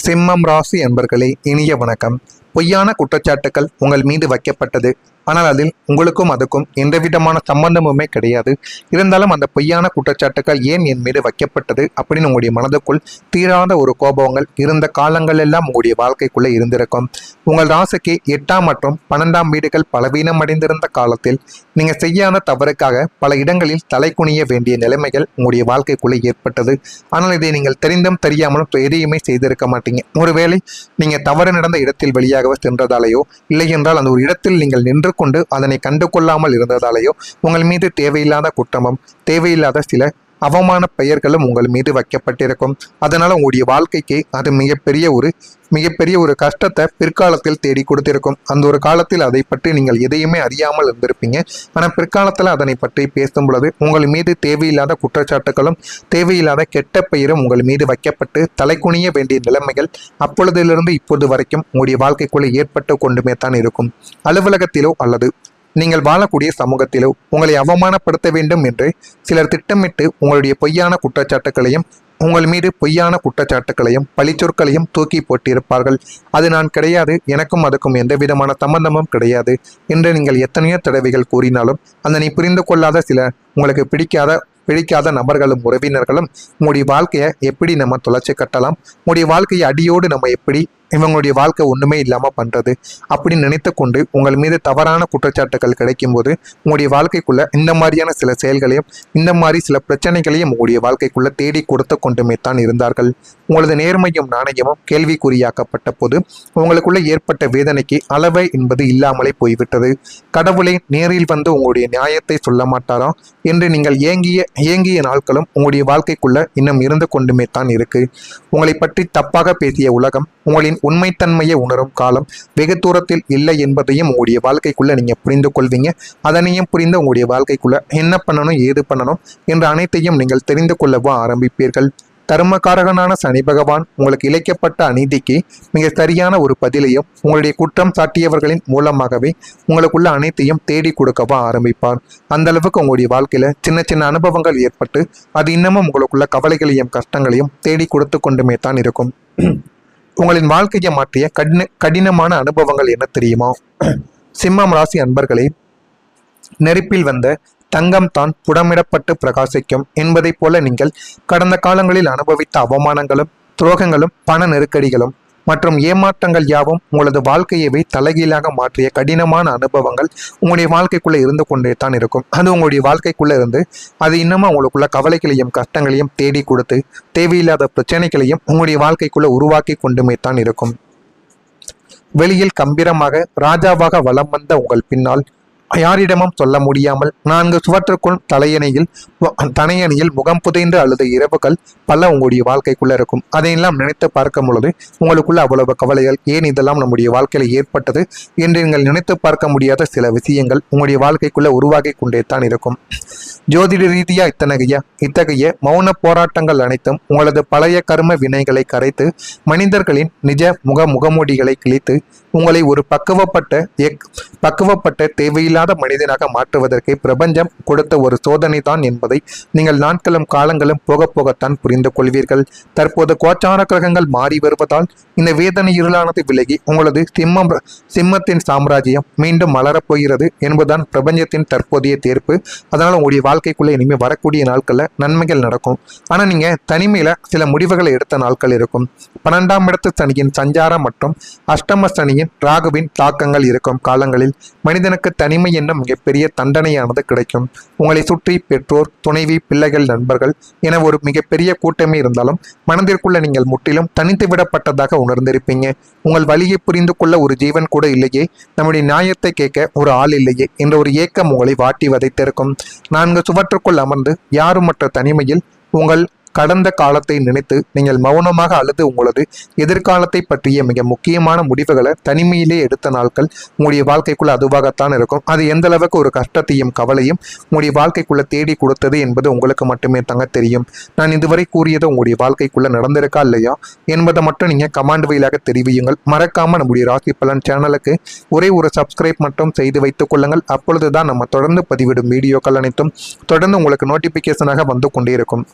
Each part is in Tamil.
சிம்மம் ராசி அன்பர்களே, இனிய வணக்கம். பொய்யான குற்றச்சாட்டுக்கள் உங்கள் மீது வைக்கப்பட்டது. ஆனால் அதில் உங்களுக்கும் அதுக்கும் எந்தவிதமான சம்பந்தமுமே கிடையாது. இருந்தாலும் அந்த பொய்யான குற்றச்சாட்டுக்கள் ஏன் என் மீது வைக்கப்பட்டது அப்படின்னு உங்களுடைய மனதுக்குள் தீராத ஒரு கோபங்கள் இருந்த காலங்கள் எல்லாம் உங்களுடைய வாழ்க்கைக்குள்ளே இருந்திருக்கும். உங்கள் ராசிக்கு 8ஆம் மற்றும் 12ஆம் வீடுகள் பலவீனம் அடைந்திருந்த காலத்தில் நீங்கள் செய்யாத தவறுக்காக பல இடங்களில் தலை குனிய வேண்டிய நிலைமைகள் உங்களுடைய வாழ்க்கைக்குள்ளே ஏற்பட்டது. ஆனால் இதை நீங்கள் தெரிந்தும் தெரியாமலும் எதையுமே செய்திருக்க மாட்டீங்க. ஒருவேளை நீங்கள் தவறு நடந்த இடத்தில் வெளியாக சென்றதாலேயோ, இல்லை என்றால் அந்த ஒரு இடத்தில் நீங்கள் நின்று கொண்டு அதனை கண்டு கொள்ளாமல் இருந்ததாலேயோ உங்கள் மீது தேவையில்லாத குற்றமும் தேவையில்லாத சில அவமான பெயர்களும் உங்கள் மீது வைக்கப்பட்டிருக்கும். அதனால உங்களுடைய வாழ்க்கைக்கு அது மிகப்பெரிய ஒரு கஷ்டத்தை பிற்காலத்தில் தேடி கொடுத்திருக்கும். அந்த ஒரு காலத்தில் அதை பற்றி நீங்கள் எதையுமே அறியாமல் இருந்திருப்பீங்க. ஆனால் பிற்காலத்தில் அதனை பற்றி பேசும் பொழுது உங்கள் மீது தேவையில்லாத குற்றச்சாட்டுகளும் தேவையில்லாத கெட்ட பெயரும் உங்கள் மீது வைக்கப்பட்டு தலைக்குனிய வேண்டிய நிலைமைகள் அப்பொழுதிலிருந்து இப்போது வரைக்கும் உங்களுடைய வாழ்க்கைக்குள்ளே ஏற்பட்டு கொண்டுமே தான் இருக்கும். அலுவலகத்திலோ அல்லது நீங்கள் வாழக்கூடிய சமூகத்திலோ உங்களை அவமானப்படுத்த வேண்டும் என்று சிலர் திட்டமிட்டு உங்களுடைய பொய்யான குற்றச்சாட்டுகளையும் உங்கள் மீது பொய்யான குற்றச்சாட்டுகளையும் பழிச்சொற்களையும் தூக்கி போட்டிருப்பார்கள். அது நான் கிடையாது, எனக்கும் அதுக்கும் எந்த விதமான சம்பந்தமும் கிடையாது என்று நீங்கள் எத்தனையோ தடவைகள் கூறினாலும் அதனை புரிந்து கொள்ளாத சில உங்களுக்கு பிடிக்காத நபர்களும் உறவினர்களும் உங்களுடைய வாழ்க்கையை எப்படி நம்ம தொலைச்சி கட்டலாம், உங்களுடைய வாழ்க்கையை அடியோடு நம்ம எப்படி இவங்களுடைய வாழ்க்கை ஒன்றுமே இல்லாமல் பண்ணுறது அப்படின்னு நினைத்து கொண்டு உங்கள் மீது தவறான குற்றச்சாட்டுகள் கிடைக்கும்போது உங்களுடைய வாழ்க்கைக்குள்ளே இந்த மாதிரியான சில செயல்களையும் இந்த மாதிரி சில பிரச்சனைகளையும் உங்களுடைய வாழ்க்கைக்குள்ளே தேடி கொடுத்து கொண்டுமே தான் இருந்தார்கள். உங்களது நேர்மையும் நாணயமும் கேள்விக்குறியாக்கப்பட்ட போது உங்களுக்குள்ளே ஏற்பட்ட வேதனைக்கு அளவை என்பது இல்லாமலே போய்விட்டது. கடவுளை நேரில் வந்து உங்களுடைய நியாயத்தை சொல்ல மாட்டாரா என்று நீங்கள் ஏங்கிய நாட்களும் உங்களுடைய வாழ்க்கைக்குள்ளே இன்னும் இருந்து கொண்டுமே தான் இருக்கு. உங்களை பற்றி தப்பாக பேசிய உலகம் உங்களின் உண்மைத்தன்மையை உணரும் காலம் வெகு தூரத்தில் இல்லை என்பதையும் உங்களுடைய வாழ்க்கைக்குள்ள நீங்க புரிந்து கொள்வீங்க. அதனையும் புரிந்து உங்களுடைய வாழ்க்கைக்குள்ள என்ன பண்ணணும் ஏது பண்ணணும் என்ற அனைத்தையும் நீங்கள் தெரிந்து கொள்ளவும் ஆரம்பிப்பீர்கள். தர்மகாரகனான சனி பகவான் உங்களுக்கு இழைக்கப்பட்ட அநீதிக்கு மிக சரியான ஒரு பதிலையும் உங்களுடைய குற்றம் சாட்டியவர்களின் மூலமாகவே உங்களுக்குள்ள அனைத்தையும் தேடி கொடுக்கவும் ஆரம்பிப்பார். அந்த அளவுக்கு உங்களுடைய வாழ்க்கையில சின்ன சின்ன அனுபவங்கள் ஏற்பட்டு அது இன்னமும் உங்களுக்குள்ள கவலைகளையும் கஷ்டங்களையும் தேடி கொடுத்து கொண்டுமே தான் இருக்கும். உங்களின் வாழ்க்கையை மாற்றிய கடினமான அனுபவங்கள் என்ன தெரியுமா? சிம்மம் ராசி அன்பர்களே, நெருப்பில் வந்த தங்கம் தான் புடமிடப்பட்டு பிரகாசிக்கும் என்பதைப் போல நீங்கள் கடந்த காலங்களில் அனுபவித்த அவமானங்களும் துரோகங்களும் பண நெருக்கடிகளும் மற்றும் ஏமாற்றங்கள் யாவும் உங்களது வாழ்க்கையவே தலைகீழாக மாற்றிய கடினமான அனுபவங்கள் உங்களுடைய வாழ்க்கைக்குள்ளே இருந்து கொண்டே தான் இருக்கும். அது உங்களுடைய வாழ்க்கைக்குள்ளே இருந்து அது இன்னமும் உங்களுக்குள்ள கவலைகளையும் கஷ்டங்களையும் தேடி கொடுத்து தேவையில்லாத பிரச்சனைகளையும் உங்களுடைய வாழ்க்கைக்குள்ளே உருவாக்கி கொண்டுமே தான் இருக்கும். வெளியில் கம்பீரமாக ராஜாவாக வலம் வந்த உங்கள் பின்னால் யாரிடமும் சொல்ல முடியாமல் 4 சுவற்றுக்குள் தனையணியில் முகம் புதைந்து அழுத இரவுகள் பல உங்களுடைய வாழ்க்கைக்குள்ள இருக்கும். அதையெல்லாம் நினைத்து பார்க்கும் பொழுது உங்களுக்குள்ள அவ்வளவு கவலைகள், ஏன் இதெல்லாம் நம்முடைய வாழ்க்கையில ஏற்பட்டது என்று நீங்கள் நினைத்து பார்க்க முடியாத சில விஷயங்கள் உங்களுடைய வாழ்க்கைக்குள்ள உருவாகி கொண்டே தான் இருக்கும். ஜோதிட ரீதியா இத்தகைய மௌன போராட்டங்கள் அனைத்தும் உங்களது பழைய கர்ம வினைகளை கரைத்து மனிதர்களின் நிஜ முகமூடிகளை கிழித்து உங்களை ஒரு பக்குவப்பட்ட தேவையில்லாத மனிதனாக மாற்றுவதற்கு பிரபஞ்சம் கொடுத்த ஒரு சோதனை தான் என்பதை நீங்கள் நாட்களும் காலங்களும் போக போகத்தான் புரிந்து கொள்வீர்கள். தற்போது கோச்சார கிரகங்கள் மாறி வருவதால் இந்த வேதனை இருளானது விலகி உங்களது சிம்மத்தின் சாம்ராஜ்யம் மீண்டும் மலரப்போகிறது என்பதுதான் பிரபஞ்சத்தின் தற்போதைய தீர்ப்பு. அதனால் உங்களுடைய வாழ்க்கைக்குள்ளே இனிமேல் வரக்கூடிய நாட்களில் நன்மைகள் நடக்கும். ஆனால் நீங்கள் தனிமையில் சில முடிவுகளை எடுத்த நாட்கள் இருக்கும். 12ஆம் இடத்து சனியின் சஞ்சாரம் மற்றும் அஷ்டம சனியின் ராகுவின் தாக்கங்கள் இருக்கும் காலங்களில் மனிதனுக்கு தனிமை என்னும் மிகப்பெரிய தண்டனையானது கிடைக்கும். உங்களை சுற்றி பெற்றோர், துணைவி, பிள்ளைகள், நண்பர்கள் என ஒரு மிகப்பெரிய கூட்டமே இருந்தாலும் மனதிற்குள்ள நீங்கள் முற்றிலும் தனித்து விடப்பட்டதாக உணர்ந்திருப்பீங்க. உங்கள் வழியை புரிந்து கொள்ள ஒரு ஜீவன் கூட இல்லையே, நம்முடைய நியாயத்தை கேட்க ஒரு ஆள் இல்லையே என்ற ஒரு ஏக்கம் உங்களை வாட்டி வதைத்திருக்கும். 4 சுவற்றுக்குள் அமர்ந்து யாருமற்ற தனிமையில் உங்கள் கடந்த காலத்தை நினைத்து நீங்கள் மௌனமாக அழுது உங்களது எதிர்காலத்தை பற்றிய மிக முக்கியமான முடிவுகளை தனிமையிலே எடுத்த நாட்கள் உங்களுடைய வாழ்க்கைக்குள்ள அதுவாகத்தான் இருக்கும். அது எந்த அளவுக்கு ஒரு கஷ்டத்தையும் கவலையும் உங்களுடைய வாழ்க்கைக்குள்ள தேடி கொடுத்தது என்பது உங்களுக்கு மட்டுமே தாங்க தெரியும். நான் இதுவரை கூறியது உங்களுடைய வாழ்க்கைக்குள்ள நடந்திருக்கா இல்லையா என்பதை மட்டும் நீங்க கமாண்ட் வழியாக தெரிவியுங்கள். மறக்காம நம்முடைய ராசி பலன் சேனலுக்கு ஒரே ஒரு சப்ஸ்கிரைப் மட்டும் செய்து வைத்துக் கொள்ளுங்கள். அப்பொழுதுதான் நம்ம தொடர்ந்து பதிவிடும் வீடியோக்கள் அனைத்தும் தொடர்ந்து உங்களுக்கு நோட்டிபிகேஷனாக வந்து கொண்டே இருக்கும்.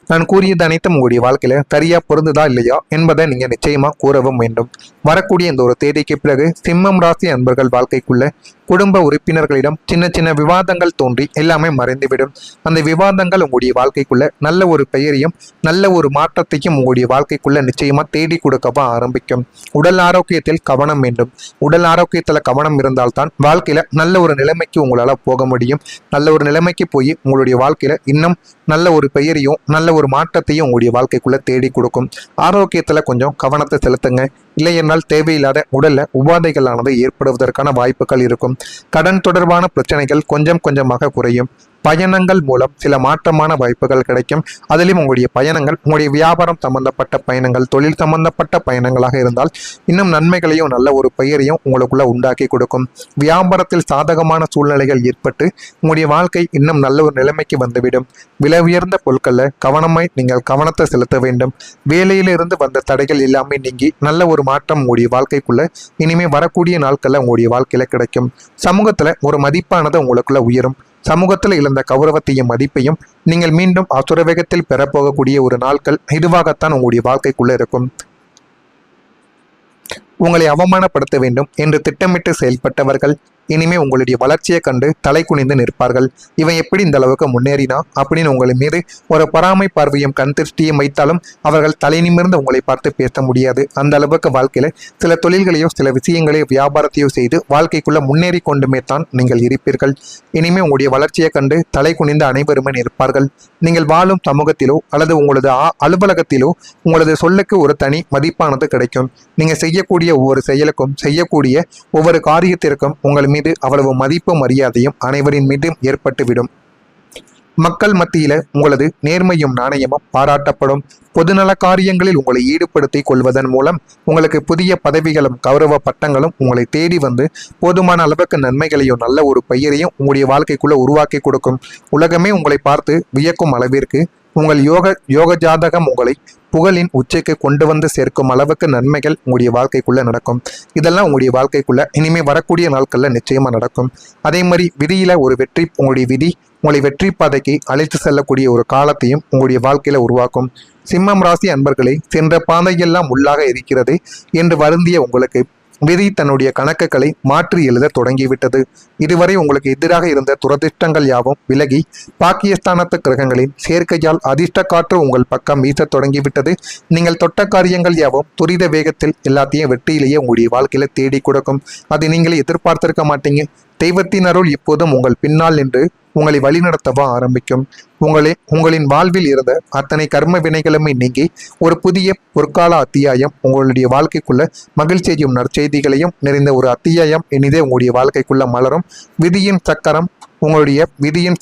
நான் கூறியது அனைத்தும் உங்களுடைய வாழ்க்கையில சரியா பொருந்துதா இல்லையா என்பதை நீங்க நிச்சயமா கூறவும் வேண்டும். வரக்கூடிய இந்த ஒரு தேதிக்கு பிறகு சிம்மம் ராசி அன்பர்கள் வாழ்க்கைக்குள்ள குடும்ப உறுப்பினர்களிடம் சின்ன சின்ன விவாதங்கள் தோன்றி எல்லாமே மறைந்துவிடும். அந்த விவாதங்கள் உங்களுடைய வாழ்க்கைக்குள்ள நல்ல ஒரு பெயரையும் நல்ல ஒரு மாற்றத்தையும் உங்களுடைய வாழ்க்கைக்குள்ள நிச்சயமா தேடி கொடுக்கவா ஆரம்பிக்கும். உடல் ஆரோக்கியத்தில் கவனம் வேண்டும். உடல் ஆரோக்கியத்துல கவனம் இருந்தால்தான் வாழ்க்கையில நல்ல ஒரு நிலைமைக்கு உங்களால போக முடியும். நல்ல ஒரு நிலைமைக்கு போய் உங்களுடைய வாழ்க்கையில இன்னும் நல்ல ஒரு பெயரையும் நல்ல ஒரு மாற்றத்தையும் உங்களுடைய வாழ்க்கைக்குள்ள தேடி கொடுக்கும். ஆரோக்கியத்துல கொஞ்சம் கவனத்தை செலுத்துங்க. இல்லை என்றால் தேவையில்லாத உடல்ல உபாதைகளானது ஏற்படுவதற்கான வாய்ப்புகள் இருக்கும். கடன் தொடர்பான பிரச்சனைகள் கொஞ்சம் கொஞ்சமாக குறையும். பயணங்கள் மூலம் சில மாற்றமான வாய்ப்புகள் கிடைக்கும். அதிலும் உங்களுடைய பயணங்கள் உங்களுடைய வியாபாரம் சம்பந்தப்பட்ட பயணங்கள், தொழில் சம்பந்தப்பட்ட பயணங்களாக இருந்தால் இன்னும் நன்மைகளையும் நல்ல ஒரு பெயரையும் உங்களுக்குள்ள உண்டாக்கி கொடுக்கும். வியாபாரத்தில் சாதகமான சூழ்நிலைகள் ஏற்பட்டு உங்களுடைய வாழ்க்கை இன்னும் நல்ல ஒரு நிலைமைக்கு வந்துவிடும். விலை உயர்ந்த பொருட்களில் கவனமாய் நீங்கள் கவனத்தை செலுத்த வேண்டும். வேலையிலிருந்து வந்த தடைகள் எல்லாமே நீங்கி நல்ல ஒரு மாற்றம் உங்களுடைய வாழ்க்கைக்குள்ள இனிமே வரக்கூடிய நாட்கள்ல உங்களுடைய வாழ்க்கையில கிடைக்கும். சமூகத்துல ஒரு மதிப்பானது உங்களுக்குள்ள உயரும். சமூகத்தில் இழந்த கௌரவத்தையும் மதிப்பையும் நீங்கள் மீண்டும் அசுர வேகத்தில் பெறப்போகக்கூடிய ஒரு நாட்கள் இதுவாகத்தான் உங்களுடைய வாழ்க்கைக்குள்ள இருக்கும். உங்களை அவமானப்படுத்த வேண்டும் என்று திட்டமிட்டு செயல்பட்டவர்கள் இனிமே உங்களுடைய வளர்ச்சியை கண்டு தலை குனிந்து நிற்பார்கள். இவன் எப்படி இந்த அளவுக்கு முன்னேறினா அப்படின்னு உங்களை மீது ஒரு பராமை பார்வையும் கண் திருஷ்டியும் வைத்தாலும் அவர்கள் தலை நிமிர்ந்து உங்களை பார்த்து பேச முடியாது. அந்த அளவுக்கு வாழ்க்கையில சில தொழில்களையோ சில விஷயங்களையோ வியாபாரத்தையோ செய்து வாழ்க்கைக்குள்ள முன்னேறி கொண்டுமே தான் நீங்கள் இருப்பீர்கள். இனிமே உங்களுடைய வளர்ச்சியை கண்டு தலை குனிந்து அனைவருமே நிற்பார்கள். நீங்கள் வாழும் சமூகத்திலோ அல்லது உங்களது அலுவலகத்திலோ உங்களது சொல்லுக்கு ஒரு தனி மதிப்பானது கிடைக்கும். நீங்க செய்யக்கூடிய ஒவ்வொரு செயலுக்கும் செய்யக்கூடிய ஒவ்வொரு காரியத்திற்கும் உங்கள் மீது அவ்வளவு மதிப்பு மரியாதையும் அனைவரின் மீதும் ஏற்பட்டுவிடும். மக்கள் மத்தியில உங்களது நேர்மையும் நாணயமும் பாராட்டப்படும். பொதுநல காரியங்களில் உங்களை ஈடுபடுத்திக் கொள்வதன் மூலம் உங்களுக்கு புதிய பதவிகளும் கௌரவ பட்டங்களும் உங்களை தேடி வந்து போதுமான அளவுக்கு நன்மைகளையும் நல்ல ஒரு பெயரையும் உங்களுடைய வாழ்க்கைக்குள்ள உருவாக்கி கொடுக்கும். உலகமே உங்களை பார்த்து வியக்கும் அளவிற்கு உங்கள் யோக ஜாதகம் உங்களை புகழின் உச்சைக்கு கொண்டு வந்து சேர்க்கும் அளவுக்கு நன்மைகள் உங்களுடைய வாழ்க்கைக்குள்ள நடக்கும். இதெல்லாம் உங்களுடைய வாழ்க்கைக்குள்ள இனிமே வரக்கூடிய நாட்கள்ல நிச்சயமா நடக்கும். அதே மாதிரி விதியில ஒரு வெற்றி, உங்களுடைய விதி உங்களை வெற்றி பாதைக்கு அழைத்து செல்லக்கூடிய ஒரு காலத்தையும் உங்களுடைய வாழ்க்கையில உருவாக்கும். சிம்மம் ராசி அன்பர்களே, சென்ற பாதையெல்லாம் உள்ளாக இருக்கிறது என்று வருந்திய உங்களுக்கு விதி தன்னுடைய கணக்குகளை மாற்றி எழுத தொடங்கிவிட்டது. இதுவரை உங்களுக்கு எதிராக இருந்த துரதிர்ஷ்டங்கள் யாவும் விலகி பாக்கியஸ்தானத்து கிரகங்களின் சேர்க்கையால் அதிர்ஷ்ட காற்று உங்கள் பக்கம் வீச தொடங்கிவிட்டது. நீங்கள் தொட்ட காரியங்கள் யாவும் துரித வேகத்தில் எல்லாத்தையும் வெற்றியிலேயே உங்களுடைய வாழ்க்கையில தேடி கொடுக்கும். அதை நீங்களே எதிர்பார்த்திருக்க மாட்டீங்க. தெய்வத்தின் அருள் இப்போதும் உங்கள் பின்னால் நின்று உங்களை வழிநடத்தவா ஆரம்பிக்கும். உங்களின் வாழ்வில் இருந்த அத்தனை கர்ம வினைகளுமே நீங்கி ஒரு புதிய பொற்கால அத்தியாயம் உங்களுடைய வாழ்க்கைக்குள்ள மகிழ்ச்சியையும் நற்செய்திகளையும் நிறைந்த ஒரு அத்தியாயம் இனிதே உங்களுடைய வாழ்க்கைக்குள்ள மலரும். விதியின்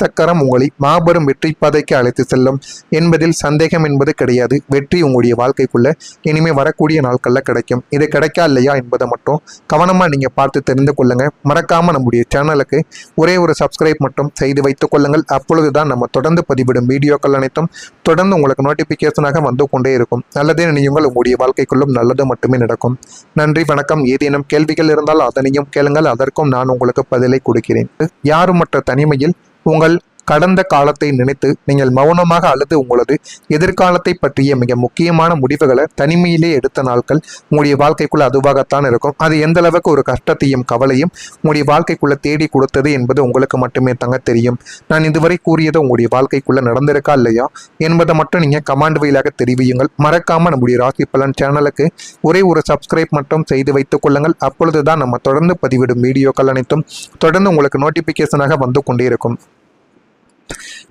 சக்கரம் உங்களை மாபெரும் வெற்றி பாதைக்கு அழைத்து செல்லும் என்பதில் சந்தேகம் என்பது கிடையாது. வெற்றி உங்களுடைய வாழ்க்கைக்குள்ள இனிமே வரக்கூடிய நாட்கள்ல கிடைக்கும். இது கிடைக்கா இல்லையா என்பதை மட்டும் கவனமா நீங்க பார்த்து தெரிந்து கொள்ளுங்க. மறக்காம நம்முடைய சேனலுக்கு ஒரே ஒரு சப்ஸ்கிரைப் மட்டும் செய்து வைத்துக் கொள்ளுங்கள். அப்பொழுதுதான் நம்ம தொடர்ந்து பதிவிடும் வீடியோக்கள் அனைத்தும் தொடர்ந்து உங்களுக்கு நோட்டிபிகேஷனாக வந்து கொண்டே இருக்கும். நல்லதே நினையுங்கள், உங்களுடைய வாழ்க்கைக்குள்ளும் நல்லது மட்டுமே நடக்கும். நன்றி, வணக்கம். ஏதேனும் கேள்விகள் இருந்தால் அதனையும் கேளுங்கள், அதற்கும் நான் உங்களுக்கு பதிலை கொடுக்கிறேன். யாருமற்ற தனிமையில் உங்கள் கடந்த காலத்தை நினைத்து நீங்கள் மௌனமாக அழுது உங்களது எதிர்காலத்தை பற்றிய மிக முக்கியமான முடிவுகளை தனிமையிலே எடுத்த நாட்கள் உங்களுடைய வாழ்க்கைக்குள்ள அதுவாகத்தான் இருக்கும். அது எந்த அளவுக்கு ஒரு கஷ்டத்தையும் கவலையும் உங்களுடைய வாழ்க்கைக்குள்ள தேடி கொடுத்தது என்பது உங்களுக்கு மட்டுமே தாங்க தெரியும். நான் இதுவரை கூறியது உங்களுடைய வாழ்க்கைக்குள்ள நடந்திருக்கா இல்லையா என்பதை மட்டும் நீங்க கமாண்ட் வழியாக தெரிவியுங்கள். மறக்காம நம்முடைய ராசி பலன் சேனலுக்கு ஒரே ஒரு சப்ஸ்கிரைப் மட்டும் செய்து வைத்துக் கொள்ளுங்கள். அப்பொழுதுதான் நம்ம தொடர்ந்து பதிவிடும் வீடியோக்கள் அனைத்தும் தொடர்ந்து உங்களுக்கு நோட்டிபிகேஷனாக வந்து கொண்டே இருக்கும்.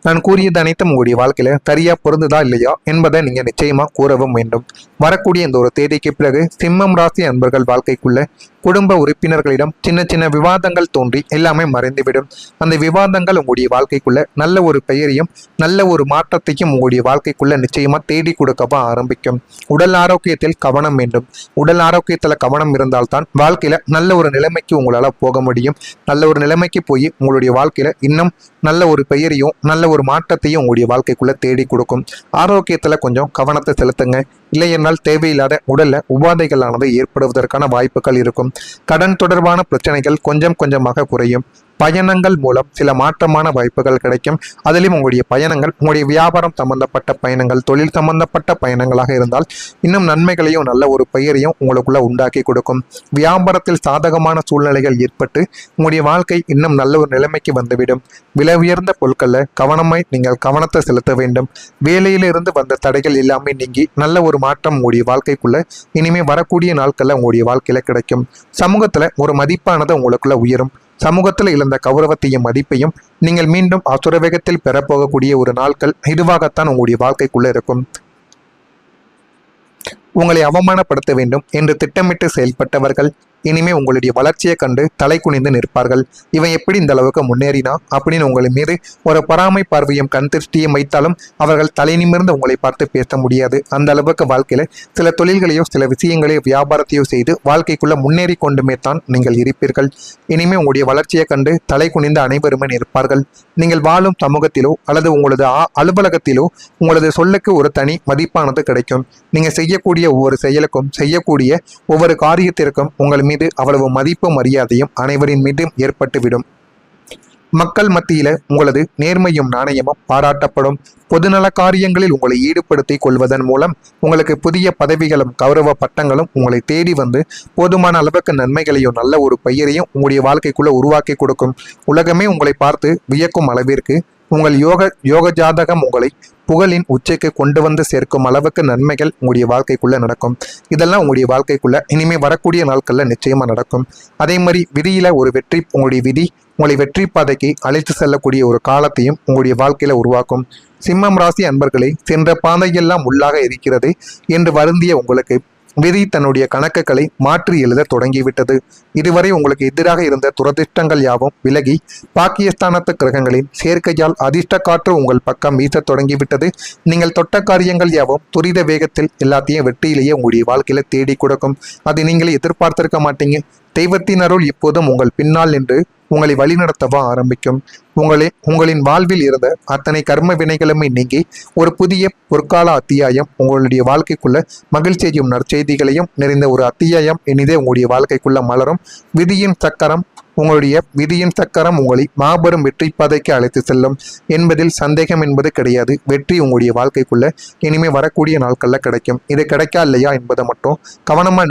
நான் கூறியது அனைத்தும் உங்களுடைய வாழ்க்கையில சரியா பொருந்துதா இல்லையா என்பதை நீங்க நிச்சயமா கூறவும் வேண்டும். வரக்கூடிய இந்த ஒரு தேதிக்கு பிறகு சிம்மம் ராசி அன்பர்கள் வாழ்க்கைக்குள்ள குடும்ப உறுப்பினர்களிடம் சின்ன சின்ன விவாதங்கள் தோன்றி எல்லாமே மறைந்துவிடும். அந்த விவாதங்கள் உங்களுடைய வாழ்க்கைக்குள்ள நல்ல ஒரு பெயரையும் நல்ல ஒரு மாற்றத்தையும் உங்களுடைய வாழ்க்கைக்குள்ள நிச்சயமா தேடி கொடுக்கவா ஆரம்பிக்கும். உடல் ஆரோக்கியத்தில் கவனம் வேண்டும். உடல் ஆரோக்கியத்துல கவனம் இருந்தால்தான் வாழ்க்கையில நல்ல ஒரு நிலைமைக்கு உங்களால போக முடியும். நல்ல ஒரு நிலைமைக்கு போய் உங்களுடைய வாழ்க்கையில இன்னும் நல்ல ஒரு பெயரையும் நல்ல ஒரு மாற்றத்தையும் உங்களுடைய வாழ்க்கைக்குள்ள தேடி கொடுக்கும். ஆரோக்கியத்துல கொஞ்சம் கவனத்தை செலுத்துங்க. இல்லை என்றால் தேவையில்லாத உடல்ல உபாதைகளானது ஏற்படுவதற்கான வாய்ப்புகள் இருக்கும். கடன் தொடர்பான பிரச்சனைகள் கொஞ்சம் கொஞ்சமாக குறையும். பயணங்கள் மூலம் சில மாற்றமான வாய்ப்புகள் கிடைக்கும். அதிலும் உங்களுடைய பயணங்கள் உங்களுடைய வியாபாரம் சம்பந்தப்பட்ட பயணங்கள், தொழில் சம்பந்தப்பட்ட பயணங்களாக இருந்தால் இன்னும் நன்மைகளையும் நல்ல ஒரு பெயரையும் உங்களுக்குள்ள உண்டாக்கி கொடுக்கும். வியாபாரத்தில் சாதகமான சூழ்நிலைகள் ஏற்பட்டு உங்களுடைய வாழ்க்கை இன்னும் நல்ல ஒரு நிலைமைக்கு வந்துவிடும். விலை உயர்ந்த பொருட்களில் கவனமாய் நீங்கள் கவனத்தை செலுத்த வேண்டும். வேலையிலிருந்து வந்த தடைகள் எல்லாமே நீங்கி நல்ல ஒரு மாற்றம் உங்களுடைய வாழ்க்கைக்குள்ள இனிமே வரக்கூடிய நாட்கள்ல உங்களுடைய வாழ்க்கையில கிடைக்கும். சமூகத்துல ஒரு மதிப்பானது உங்களுக்குள்ள உயரும். சமூகத்தில் இழந்த கௌரவத்தையும் மதிப்பையும் நீங்கள் மீண்டும் அசுர வேகத்தில் பெறப்போகக்கூடிய ஒரு நாட்கள் இதுவாகத்தான் உங்களுடைய வாழ்க்கைக்குள்ள இருக்கும். உங்களை அவமானப்படுத்த வேண்டும் என்று திட்டமிட்டு செயல்பட்டவர்கள் இனிமே உங்களுடைய வளர்ச்சியை கண்டு தலை குனிந்து நிற்பார்கள். இவன் எப்படி இந்த அளவுக்கு முன்னேறினா அப்படின்னு உங்களை மீது ஒரு பொறாமை பார்வையும் கண் திருஷ்டியும் வைத்தாலும் அவர்கள் தலை நிமிர்ந்து உங்களை பார்த்து பேச முடியாது. அந்த அளவுக்கு வாழ்க்கையில சில தொழில்களையோ சில விஷயங்களையோ வியாபாரத்தையோ செய்து வாழ்க்கைக்குள்ள முன்னேறி கொண்டுமே தான் நீங்கள் இருப்பீர்கள். இனிமே உங்களுடைய வளர்ச்சியை கண்டு தலை குனிந்து அனைவருமே நிற்பார்கள். நீங்கள் வாழும் சமூகத்திலோ அல்லது உங்களது அலுவலகத்திலோ உங்களது சொல்லுக்கு ஒரு தனி மதிப்பானது கிடைக்கும். நீங்க செய்யக்கூடிய ஒவ்வொரு செயலுக்கும், செய்யக்கூடிய ஒவ்வொரு காரியத்திற்கும் உங்கள் மீது அவ்வளவு மதிப்பும் மரியாதையும் அனைவரின் மீதும் ஏற்பட்டுவிடும். மக்கள் மத்தியில உங்களது நேர்மையும் நாணயமும் பாராட்டப்படும். பொதுநல காரியங்களில் உங்களை ஈடுபடுத்திக் கொள்வதன் மூலம் உங்களுக்கு புதிய பதவிகளும் கௌரவ பட்டங்களும் உங்களை தேடி வந்து போதுமான அளவுக்கு நன்மைகளையும் நல்ல ஒரு பெயரையும் உங்களுடைய வாழ்க்கைக்குள்ள உருவாக்கி கொடுக்கும். உலகமே உங்களை பார்த்து வியக்கும் அளவிற்கு உங்கள் யோக ஜாதகம் உங்களை புகழின் உச்சைக்கு கொண்டு வந்து சேர்க்கும் அளவுக்கு நன்மைகள் உங்களுடைய வாழ்க்கைக்குள்ள நடக்கும். இதெல்லாம் உங்களுடைய வாழ்க்கைக்குள்ள இனிமே வரக்கூடிய நாட்கள்ல நிச்சயமா நடக்கும். அதே மாதிரி விதியில ஒரு வெற்றி, உங்களுடைய விதி உங்களை வெற்றி பாதைக்கு அழைத்து செல்லக்கூடிய ஒரு காலத்தையும் உங்களுடைய வாழ்க்கையில உருவாக்கும். சிம்மம் ராசி அன்பர்களே, சென்ற பாதையெல்லாம் உள்ளாக இருக்கிறது என்று வருந்திய உங்களுக்கு விதி தன்னுடைய கணக்குகளை மாற்றி எழுத தொடங்கிவிட்டது. இதுவரை உங்களுக்கு எதிராக இருந்த துரதிர்ஷ்டங்கள் யாவும் விலகி பாக்கியஸ்தானத்து கிரகங்களின் சேர்க்கையால் அதிர்ஷ்ட காற்று உங்கள் பக்கம் வீச தொடங்கிவிட்டது. நீங்கள் தொட்ட காரியங்கள் யாவும் துரித வேகத்தில் எல்லாத்தையும் வெற்றியிலேயே உங்களுடைய வாழ்க்கையில தேடி கொடுக்கும். அதை நீங்களே எதிர்பார்த்திருக்க மாட்டீங்க. தெய்வத்தின் அருள் இப்போதும் உங்கள் பின்னால் நின்று உங்களை வழிநடத்தவா ஆரம்பிக்கும். உங்களின் வாழ்வில் இருந்த அத்தனை கர்ம வினைகளுமே நீங்கி ஒரு புதிய பொற்கால அத்தியாயம் உங்களுடைய வாழ்க்கைக்குள்ள மகிழ்ச்சியையும் நற்செய்திகளையும் நிறைந்த ஒரு அத்தியாயம் இனிதே உங்களுடைய வாழ்க்கைக்குள்ள மலரும். விதியின் சக்கரம் உங்களை மாபெரும் வெற்றி பாதைக்கு அழைத்து செல்லும் என்பதில் சந்தேகம் என்பது கிடையாது. வெற்றி உங்களுடைய வாழ்க்கைக்குள்ள இனிமே வரக்கூடிய நாட்கள்ல கிடைக்கும். இது கிடைக்கா இல்லையா என்பதை மட்டும் கவனமா